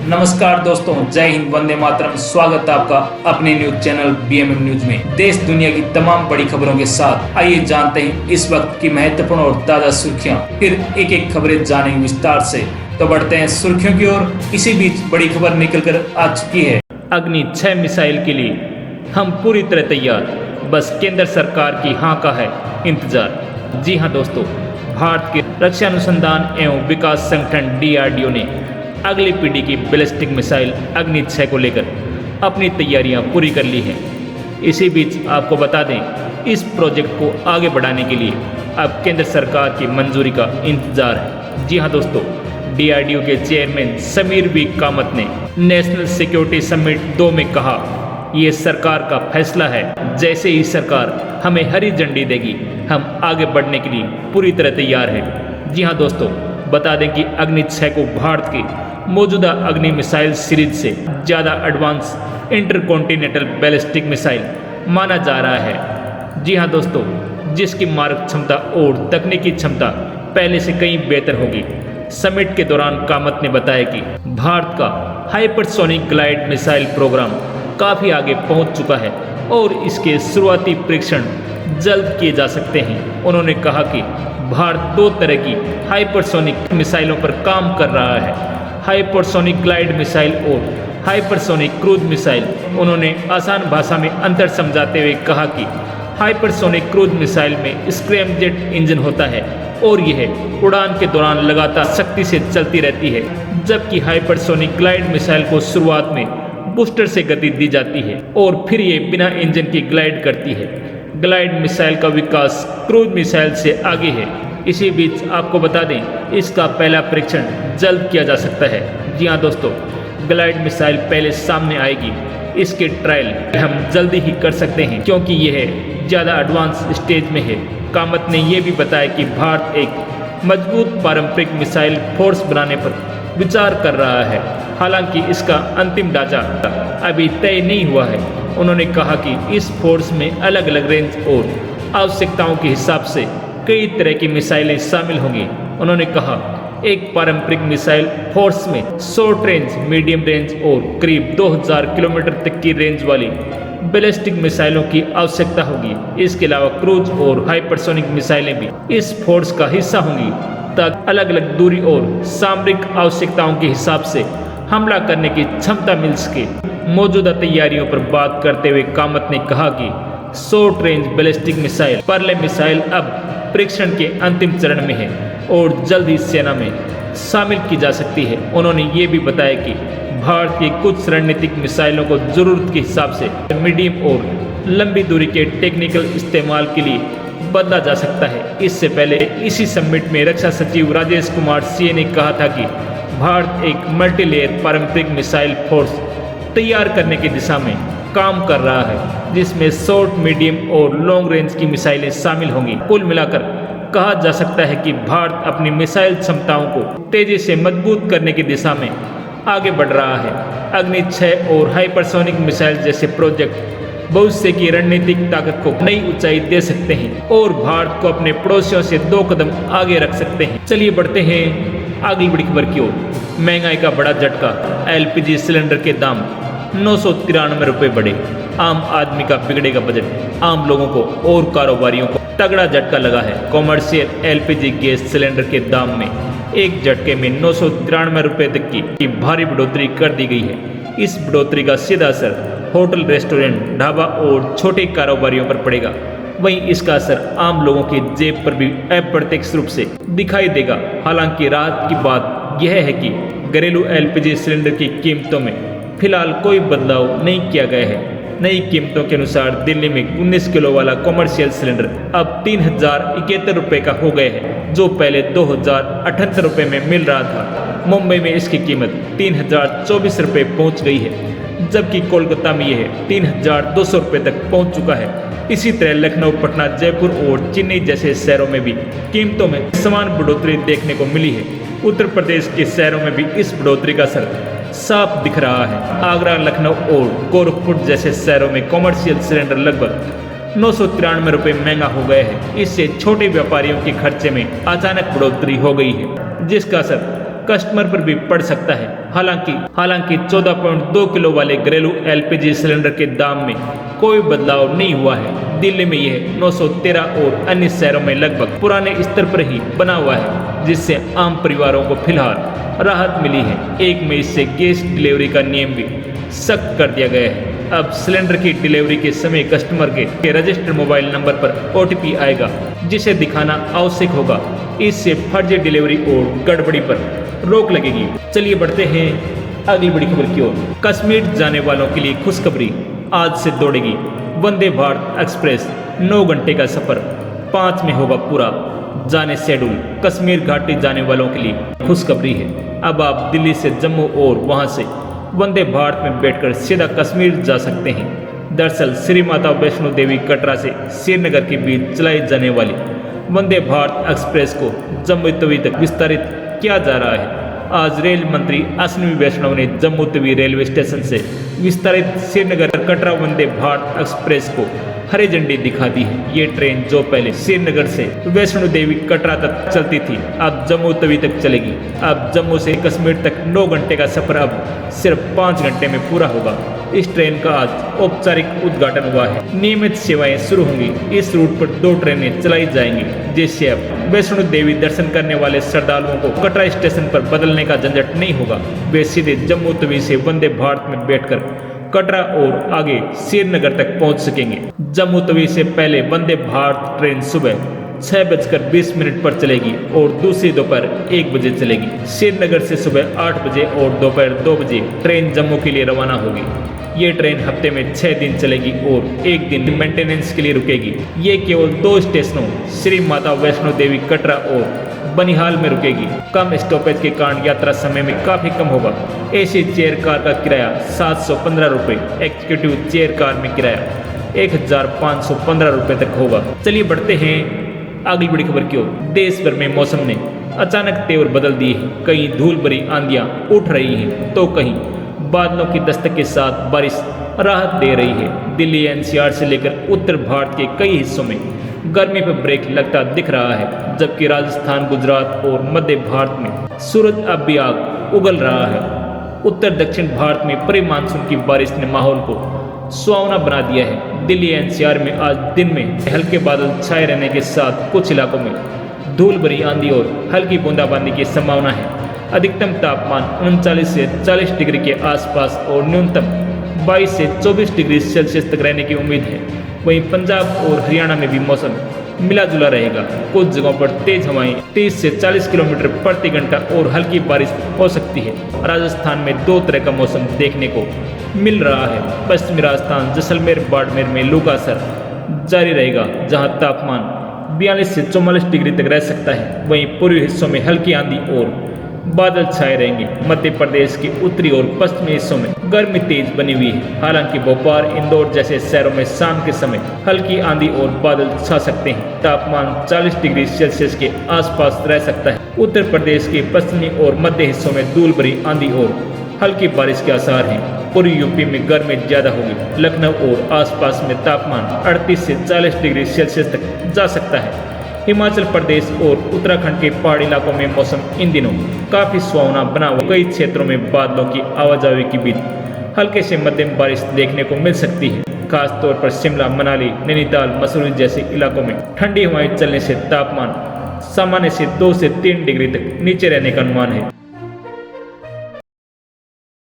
नमस्कार दोस्तों, जय हिंद, वंदे मातरम। स्वागत है आपका अपने न्यूज चैनल बीएमएम न्यूज में। देश दुनिया की तमाम बड़ी खबरों के साथ आइए जानते हैं इस वक्त की महत्वपूर्ण और ताजा सुर्खियां। फिर एक एक खबरें जानेंगे विस्तार से। तो बढ़ते हैं सुर्खियों की ओर। इसी बीच बड़ी खबर निकल कर आ चुकी है। अग्नि 6 मिसाइल के लिए हम पूरी तरह तैयार, बस केंद्र सरकार की हाँ का है इंतजार। जी हाँ दोस्तों, भारत के रक्षा अनुसंधान एवं विकास संगठन DRDO ने अगली पीढ़ी की बैलिस्टिक मिसाइल अग्नि 6 को लेकर अपनी तैयारियां पूरी कर ली हैं। इसी बीच आपको बता दें, इस प्रोजेक्ट को आगे बढ़ाने के लिए अब केंद्र सरकार की मंजूरी का इंतजार है। जी हां दोस्तों, DRDO के चेयरमैन समीर वी कामत ने नेशनल सिक्योरिटी समिट 2 में कहा, ये सरकार का फैसला है। जैसे ही सरकार हमें हरी झंडी देगी, हम आगे बढ़ने के लिए पूरी तरह तैयार हैं। जी हाँ दोस्तों, बता दें कि अग्नि 6 को भारत की मौजूदा अग्नि मिसाइल सीरीज से ज़्यादा एडवांस इंटरकॉन्टिनेंटल बैलिस्टिक मिसाइल माना जा रहा है। जी हाँ दोस्तों, जिसकी मारक क्षमता और तकनीकी क्षमता पहले से कहीं बेहतर होगी। समिट के दौरान कामत ने बताया कि भारत का हाइपरसोनिक ग्लाइड मिसाइल प्रोग्राम काफ़ी आगे पहुंच चुका है और इसके शुरुआती परीक्षण जल्द किए जा सकते हैं। उन्होंने कहा कि भारत 2 तरह की हाइपरसोनिक मिसाइलों पर काम कर रहा है, हाइपरसोनिक ग्लाइड मिसाइल और हाइपरसोनिक क्रूज मिसाइल। उन्होंने आसान भाषा में अंतर समझाते हुए कहा कि हाइपरसोनिक क्रूज मिसाइल में स्क्रैमजेट इंजन होता है और यह उड़ान के दौरान लगातार सख्ती से चलती रहती है, जबकि हाइपरसोनिक ग्लाइड मिसाइल को शुरुआत में बूस्टर से गति दी जाती है और फिर ये बिना इंजन की ग्लाइड करती है। ग्लाइड मिसाइल का विकास क्रूज मिसाइल से आगे है। इसी बीच आपको बता दें, इसका पहला परीक्षण जल्द किया जा सकता है। जी हाँ दोस्तों, ग्लाइड मिसाइल पहले सामने आएगी। इसके ट्रायल हम जल्दी ही कर सकते हैं क्योंकि यह ज़्यादा एडवांस स्टेज में है। कामत ने यह भी बताया कि भारत एक मजबूत पारंपरिक मिसाइल फोर्स बनाने पर विचार कर रहा है, हालांकि इसका अंतिम ढांचा अभी तय नहीं हुआ है। उन्होंने कहा कि इस फोर्स में अलग अलग रेंज और आवश्यकताओं के हिसाब से कई तरह की मिसाइलें शामिल होंगी। उन्होंने कहा, एक पारंपरिक मिसाइल फोर्स में शॉर्ट रेंज, मीडियम रेंज और करीब 2000 किलोमीटर तक की रेंज वाली बैलिस्टिक मिसाइलों की आवश्यकता होगी। इसके अलावा क्रूज और हाइपरसोनिक मिसाइलें भी इस फोर्स का हिस्सा होंगी ताकि अलग अलग दूरी और सामरिक आवश्यकताओं के हिसाब से हमला करने की क्षमता मिल सके। मौजूदा तैयारियों पर बात करते हुए कामत ने कहा कि short range ballistic missile Pralay missile अब परीक्षण के अंतिम चरण में है और जल्द ही सेना में शामिल की जा सकती है। उन्होंने ये भी बताया कि भारत की कुछ रणनीतिक मिसाइलों को जरूरत के हिसाब से मीडियम और लंबी दूरी के टेक्निकल इस्तेमाल के लिए बदला जा सकता है। इससे पहले इसी समिट में रक्षा सचिव राजेश कुमार सिंह ने कहा था कि भारत एक मल्टीलेयर पारंपरिक मिसाइल फोर्स तैयार करने की दिशा में काम कर रहा है, जिसमें शॉर्ट, मीडियम और लॉन्ग रेंज की मिसाइलें शामिल होंगी। कुल मिलाकर कहा जा सकता है कि भारत अपनी मिसाइल क्षमताओं को तेजी से मजबूत करने की दिशा में आगे बढ़ रहा है। अग्नि 6 और हाइपरसोनिक मिसाइल जैसे प्रोजेक्ट भविष्य की रणनीतिक ताकत को नई ऊंचाई दे सकते हैं और भारत को अपने पड़ोसियों से 2 कदम आगे रख सकते हैं। चलिए बढ़ते हैं अगली बड़ी खबर की ओर। महंगाई का बड़ा झटका, LPG सिलेंडर के दाम 993 रुपये बढ़े। आम आदमी का बिगड़ेगा बजट। आम लोगों को और कारोबारियों को तगड़ा झटका लगा है। कॉमर्शियल LPG गैस सिलेंडर के दाम में एक झटके में 993 रुपये तक की भारी बढ़ोतरी कर दी गई है। इस बढ़ोतरी का सीधा असर होटल, रेस्टोरेंट, ढाबा और छोटे कारोबारियों पर पड़ेगा। वहीं इसका असर आम लोगों की जेब पर भी अप्रत्यक्ष रूप से दिखाई देगा। हालांकि राहत की बात यह है कि घरेलू LPG सिलेंडर की कीमतों में फिलहाल कोई बदलाव नहीं किया गया है। नई कीमतों के अनुसार दिल्ली में 19 किलो वाला कॉमर्शियल सिलेंडर अब 3071 रुपये का हो गया है, जो पहले 2078 रुपये में मिल रहा था। मुंबई में इसकी कीमत 3024 रुपये पहुँच गई है, जबकि कोलकाता में यह 3200 रुपये तक पहुँच चुका है। इसी तरह लखनऊ, पटना, जयपुर और चेन्नई जैसे शहरों में भी कीमतों में समान बढ़ोतरी देखने को मिली है। उत्तर प्रदेश के शहरों में भी इस बढ़ोतरी का असर साफ दिख रहा है। आगरा, लखनऊ और गोरखपुर जैसे शहरों में कॉमर्शियल सिलेंडर लगभग 993 रुपये महंगा हो गया है। इससे छोटे व्यापारियों के खर्चे में अचानक बढ़ोतरी हो गई है, जिसका असर कस्टमर पर भी पड़ सकता है। हालांकि 14.2 किलो वाले घरेलू एलपीजी सिलेंडर के दाम में कोई बदलाव नहीं हुआ है। दिल्ली में यह 913 और अन्य शहरों में लगभग पुराने स्तर पर ही बना हुआ है, जिससे आम परिवारों को फिलहाल राहत मिली है। 1 मई से गैस डिलीवरी का नियम भी सख्त कर दिया गया है। अब सिलेंडर की डिलीवरी के समय कस्टमर के रजिस्टर्ड मोबाइल नंबर पर ओटीपी आएगा, जिसे दिखाना आवश्यक होगा। इससे फर्जी डिलीवरी और गड़बड़ी पर रोक लगेगी। चलिए बढ़ते हैं अगली बड़ी खबर की ओर। कश्मीर जाने वालों के लिए खुशखबरी, आज से दौड़ेगी वंदे भारत एक्सप्रेस। 9 घंटे का सफर 5 में होगा पूरा। जाने शेड्यूल। कश्मीर घाटी जाने वालों के लिए खुशखबरी है। अब आप दिल्ली से जम्मू और वहां से वंदे भारत में बैठकर सीधा कश्मीर जा सकते हैं। दरअसल श्री माता वैष्णो देवी कटरा से श्रीनगर के बीच चलाई जाने वाली वंदे भारत एक्सप्रेस को जम्मू तवी तक विस्तारित किया जा रहा है। आज रेल मंत्री अश्विनी वैष्णव ने जम्मू तवी रेलवे स्टेशन से विस्तारित श्रीनगर कटरा वंदे भारत एक्सप्रेस को हरी झंडी दिखा दी है। ये ट्रेन जो पहले श्रीनगर से वैष्णो देवी कटरा तक चलती थी, अब जम्मू तवी तक चलेगी। अब जम्मू से कश्मीर तक 9 घंटे का सफर अब सिर्फ 5 घंटे में पूरा होगा। इस ट्रेन का आज औपचारिक उद्घाटन हुआ है। नियमित सेवाएं शुरू होंगी। इस रूट पर 2 ट्रेनें चलाई जाएंगी, जिससे अब वैष्णो देवी दर्शन करने वाले श्रद्धालुओं को कटरा स्टेशन पर बदलने का झंझट नहीं होगा। वे सीधे जम्मू तवी से वंदे भारत में बैठकर कटरा और आगे श्रीनगर तक पहुंच सकेंगे। जम्मू तवी से पहले वंदे भारत ट्रेन सुबह 6:20 पर चलेगी और दूसरी दोपहर 1 बजे चलेगी। श्रीनगर से सुबह 8 बजे और दोपहर 2 बजे ट्रेन जम्मू के लिए रवाना होगी। ये ट्रेन हफ्ते में 6 दिन चलेगी और 1 दिन मेंटेनेंस के लिए रुकेगी। ये केवल 2 स्टेशनों श्री माता वैष्णो देवी कटरा और बनिहाल में रुकेगी। कम स्टॉपेज के कारण यात्रा समय में काफी कम होगा। एसी चेयर कार का किराया 715 रुपये, एग्जीक्यूटिव चेयर कार में किराया 1515 रुपये तक होगा। चलिए बढ़ते हैं अगली बड़ी खबर की ओर। देश भर में मौसम ने अचानक तेवर बदल दिए हैं। कहीं धूल भरी आंधियां उठ रही हैं, तो कहीं बादलों की दस्तक के साथ बारिश राहत दे रही है। दिल्ली एनसीआर से लेकर उत्तर भारत के कई हिस्सों में गर्मी पर ब्रेक लगता दिख रहा है, जबकि राजस्थान, गुजरात और मध्य भारत में सूरज अब भी आग उगल रहा है। उत्तर दक्षिण भारत में प्री मानसून की बारिश ने माहौल को सुहावना बना दिया है। दिल्ली एनसीआर में आज दिन में हल्के बादल छाए रहने के साथ कुछ इलाकों में धूल भरी आंधी और हल्की बूंदाबांदी की संभावना है। अधिकतम तापमान 39 से 40 डिग्री के आसपास और न्यूनतम 22 से 24 डिग्री सेल्सियस तक रहने की उम्मीद है। वहीं पंजाब और हरियाणा में भी मौसम मिला जुला रहेगा। कुछ जगहों पर तेज हवाएं 30 से 40 किलोमीटर प्रति घंटा और हल्की बारिश हो सकती है। राजस्थान में 2 तरह का मौसम देखने को मिल रहा है। पश्चिमी राजस्थान, जैसलमेर, बाड़मेर में लू का असर जारी रहेगा, जहां तापमान 42 से 44 डिग्री तक रह सकता है। वहीं पूर्वी हिस्सों में हल्की आंधी और बादल छाए रहेंगे। मध्य प्रदेश के उत्तरी और पश्चिमी हिस्सों में गर्मी तेज बनी हुई है। हालांकि भोपाल, इंदौर जैसे शहरों में शाम के समय हल्की आंधी और बादल छा सकते हैं। तापमान 40 डिग्री सेल्सियस के आसपास रह सकता है। उत्तर प्रदेश के पश्चिमी और मध्य हिस्सों में धूल भरी आंधी और हल्की बारिश के आसार हैं। पूर्वी यूपी में गर्मी ज्यादा होगी। लखनऊ और आसपास में तापमान 38 से 40 डिग्री सेल्सियस तक जा सकता है। हिमाचल प्रदेश और उत्तराखंड के पहाड़ी इलाकों में मौसम इन दिनों काफी सुहावना बना हुआ। कई क्षेत्रों में बादलों की आवाजाही के बीच हल्के से मध्यम बारिश देखने को मिल सकती है। खासतौर पर शिमला, मनाली, नैनीताल, मसूरी जैसे इलाकों में ठंडी हवाएं चलने से तापमान सामान्य से 2 से 3 डिग्री तक नीचे रहने का अनुमान है।